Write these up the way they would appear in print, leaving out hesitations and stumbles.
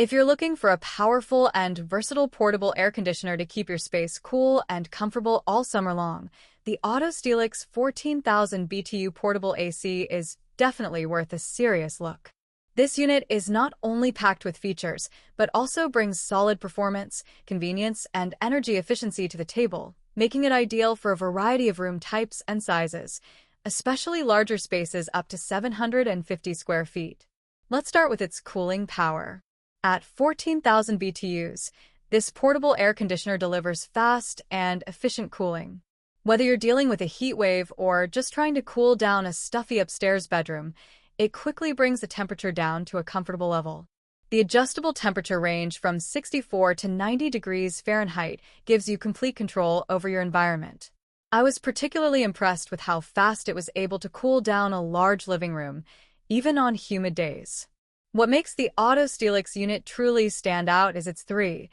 If you're looking for a powerful and versatile portable air conditioner to keep your space cool and comfortable all summer long, the AutoSteelix 14,000 BTU Portable AC is definitely worth a serious look. This unit is not only packed with features, but also brings solid performance, convenience, and energy efficiency to the table, making it ideal for a variety of room types and sizes, especially larger spaces up to 750 square feet. Let's start with its cooling power. At 14,000 BTUs, this portable air conditioner delivers fast and efficient cooling. Whether you're dealing with a heat wave or just trying to cool down a stuffy upstairs bedroom, it quickly brings the temperature down to a comfortable level. The adjustable temperature range from 64 to 90 degrees Fahrenheit gives you complete control over your environment. I was particularly impressed with how fast it was able to cool down a large living room, even on humid days. What makes the AutoSteelix unit truly stand out is its 3-in-1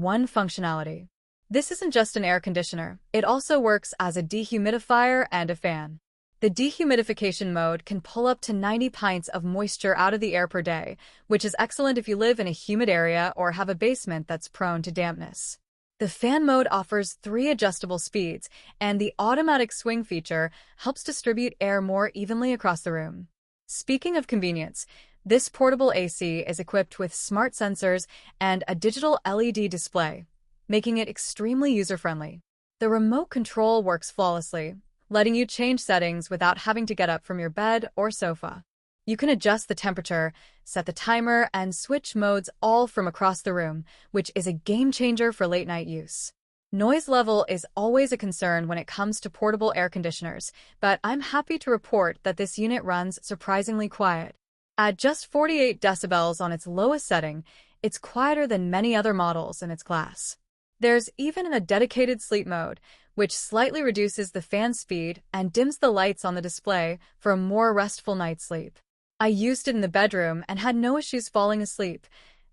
functionality. This isn't just an air conditioner, it also works as a dehumidifier and a fan. The dehumidification mode can pull up to 90 pints of moisture out of the air per day, which is excellent if you live in a humid area or have a basement that's prone to dampness. The fan mode offers 3 adjustable speeds, and the automatic swing feature helps distribute air more evenly across the room. Speaking of convenience, this portable AC is equipped with smart sensors and a digital LED display, making it extremely user-friendly. The remote control works flawlessly, letting you change settings without having to get up from your bed or sofa. You can adjust the temperature, set the timer, and switch modes all from across the room, which is a game-changer for late-night use. Noise level is always a concern when it comes to portable air conditioners, but I'm happy to report that this unit runs surprisingly quiet. At just 48 decibels on its lowest setting, it's quieter than many other models in its class. There's even a dedicated sleep mode, which slightly reduces the fan speed and dims the lights on the display for a more restful night's sleep. I used it in the bedroom and had no issues falling asleep,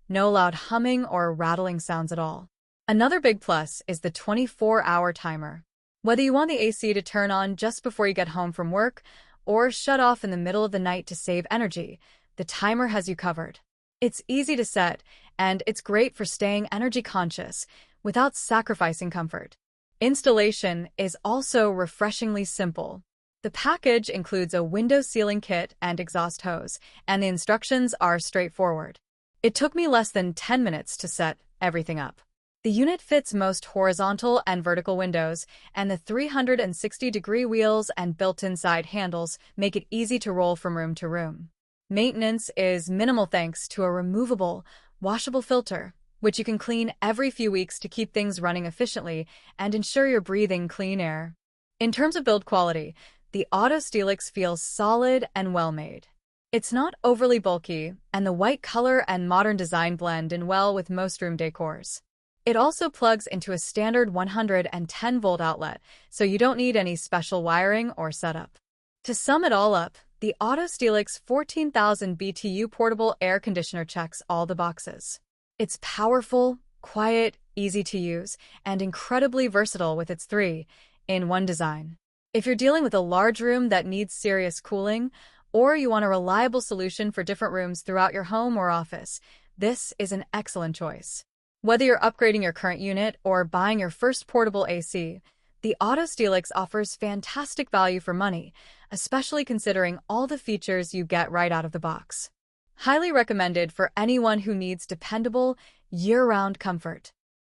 no loud humming or rattling sounds at all. Another big plus is the 24-hour timer. Whether you want the AC to turn on just before you get home from work or shut off in the middle of the night to save energy, the timer has you covered. It's easy to set, and it's great for staying energy conscious without sacrificing comfort. Installation is also refreshingly simple. The package includes a window sealing kit and exhaust hose, and the instructions are straightforward. It took me less than 10 minutes to set everything up. The unit fits most horizontal and vertical windows, and the 360-degree wheels and built-in side handles make it easy to roll from room to room. Maintenance is minimal thanks to a removable, washable filter, which you can clean every few weeks to keep things running efficiently and ensure you're breathing clean air. In terms of build quality, the AutoSteelix feels solid and well-made. It's not overly bulky, and the white color and modern design blend in well with most room decors. It also plugs into a standard 110-volt outlet, so you don't need any special wiring or setup. To sum it all up, the AutoSteelix 14,000 BTU portable air conditioner checks all the boxes. It's powerful, quiet, easy to use, and incredibly versatile with its 3-in-1 design. If you're dealing with a large room that needs serious cooling, or you want a reliable solution for different rooms throughout your home or office, this is an excellent choice. Whether you're upgrading your current unit or buying your first portable AC, the AutoSteelix offers fantastic value for money, especially considering all the features you get right out of the box. Highly recommended for anyone who needs dependable, year-round comfort.